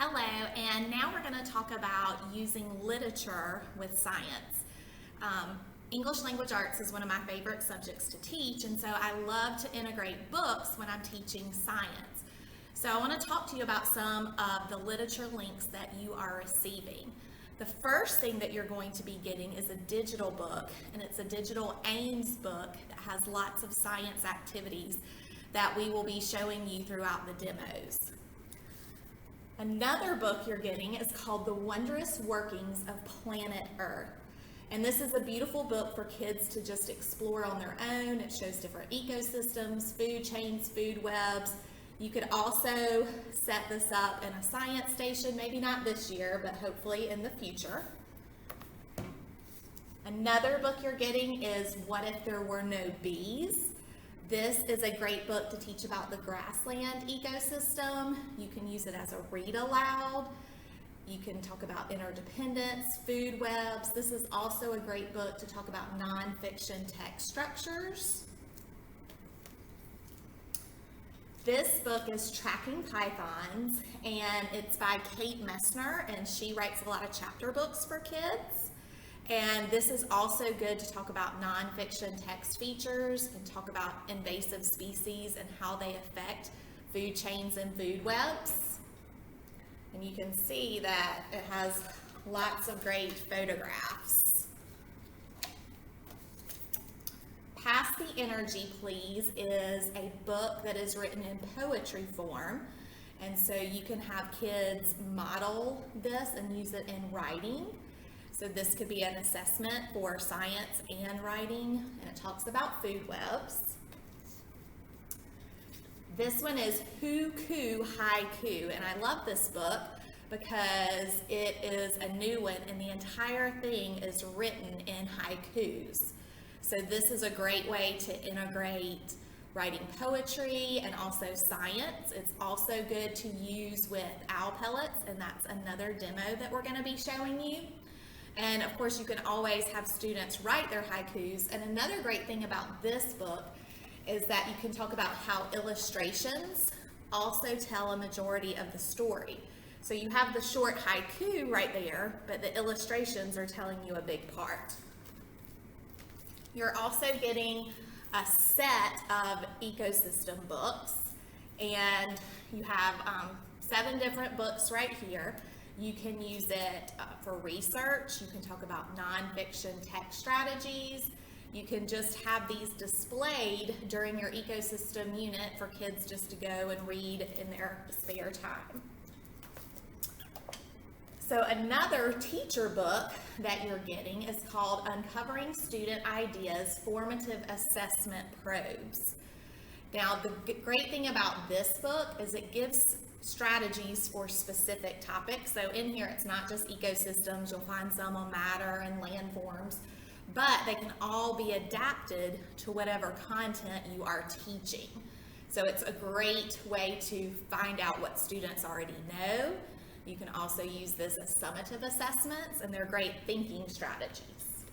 Hello, and now we're going to talk about using literature with science. English language arts is one of my favorite subjects to teach, and so I love to integrate books when I'm teaching science. So I want to talk to you about some of the literature links that you are receiving. The first thing that you're going to be getting is a digital book, and it's a digital Ames book that has lots of science activities that we will be showing you throughout the demos. Another book you're getting is called The Wondrous Workings of Planet Earth. And this is a beautiful book for kids to just explore on their own. It shows different ecosystems, food chains, food webs. You could also set this up in a science station, maybe not this year, but hopefully in the future. Another book you're getting is What If There Were No Bees? This is a great book to teach about the grassland ecosystem. You can use it as a read aloud. You can talk about interdependence, food webs. This is also a great book to talk about nonfiction text structures. This book is Tracking Pythons, and it's by Kate Messner, and she writes a lot of chapter books for kids. And this is also good to talk about nonfiction text features and talk about invasive species and how they affect food chains and food webs. And you can see that it has lots of great photographs. Pass the Energy, Please is a book that is written in poetry form. And so you can have kids model this and use it in writing. So this could be an assessment for science and writing, and it talks about food webs. This one is Haiku, and I love this book because it is a new one, and the entire thing is written in haikus. So this is a great way to integrate writing poetry and also science. It's also good to use with owl pellets, and that's another demo that we're going to be showing you. And of course, you can always have students write their haikus. And another great thing about this book is that you can talk about how illustrations also tell a majority of the story. So you have the short haiku right there, but the illustrations are telling you a big part. You're also getting a set of ecosystem books, and you have 7 different books right here. You can use it for research. You can talk about nonfiction text strategies. You can just have these displayed during your ecosystem unit for kids just to go and read in their spare time. So another teacher book that you're getting is called Uncovering Student Ideas, Formative Assessment Probes. Now, the great thing about this book is it gives strategies for specific topics. So in here, it's not just ecosystems. You'll find some on matter and landforms, but they can all be adapted to whatever content you are teaching. So it's a great way to find out what students already know. You can also use this as summative assessments, and they're great thinking strategies.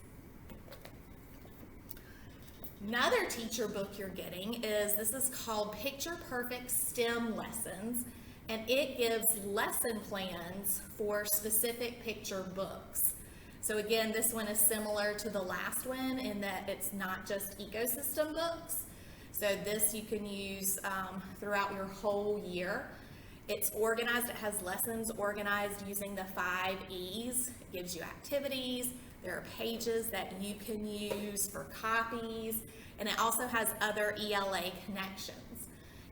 Another teacher book you're getting this is called Picture Perfect STEM Lessons, and it gives lesson plans for specific picture books. So again, this one is similar to the last one in that it's not just ecosystem books. So this you can use throughout your whole year. It's organized, it has lessons organized using the 5 E's. It gives you activities, there are pages that you can use for copies, and it also has other ELA connections.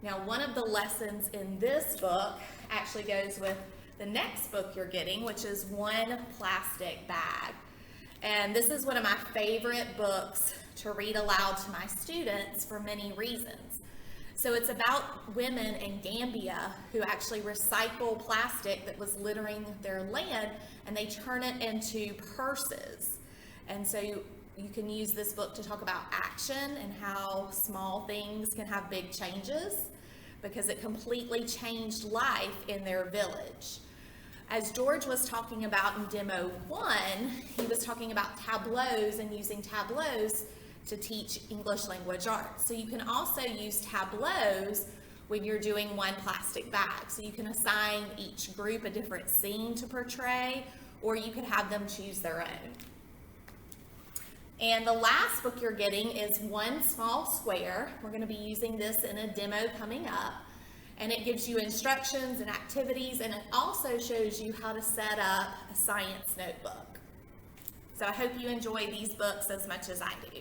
Now, one of the lessons in this book actually goes with the next book you're getting, which is One Plastic Bag. And this is one of my favorite books to read aloud to my students for many reasons. So it's about women in Gambia who actually recycle plastic that was littering their land, and they turn it into purses. And so you can use this book to talk about action and how small things can have big changes, because it completely changed life in their village. As George was talking about in Demo 1, he was talking about tableaus and using tableaus to teach English language arts. So you can also use tableaus when you're doing one plastic bag. So you can assign each group a different scene to portray, or you could have them choose their own. And the last book you're getting is One Small Square. We're going to be using this in a demo coming up. And it gives you instructions and activities, and it also shows you how to set up a science notebook. So I hope you enjoy these books as much as I do.